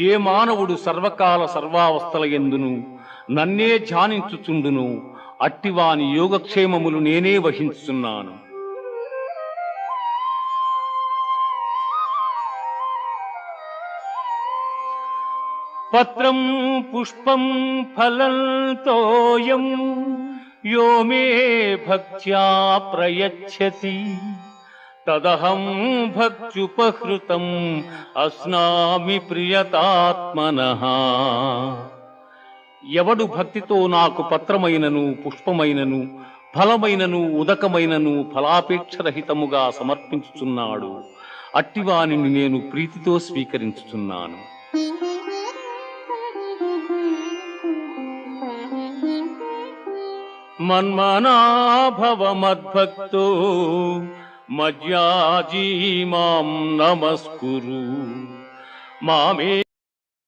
ఏ మానవుడు సర్వకాల సర్వావస్థల యందును నన్నే ధ్యానించుచుండును అట్టివాని యోగక్షేమములు నేనే వహించుచున్నాను. పత్రం పుష్పం ఫలం తోయం యో మే భక్త్యా ప్రయచ్చతి తదహం భక్త్యుపహృతం అస్నామి ప్రియతాత్మనః. ఎవడు భక్తితో నాకు పత్రమైనను పుష్పమైనను ఫలమైనను ఉదకమైనను ఫలాపేక్షరహితముగా సమర్పించుచున్నాడు అట్టివానిని నేను ప్రీతితో స్వీకరించుచున్నాను. మన్మనా భవ మద్భక్తో మజ్యాజీ మాం నమస్కురు మామే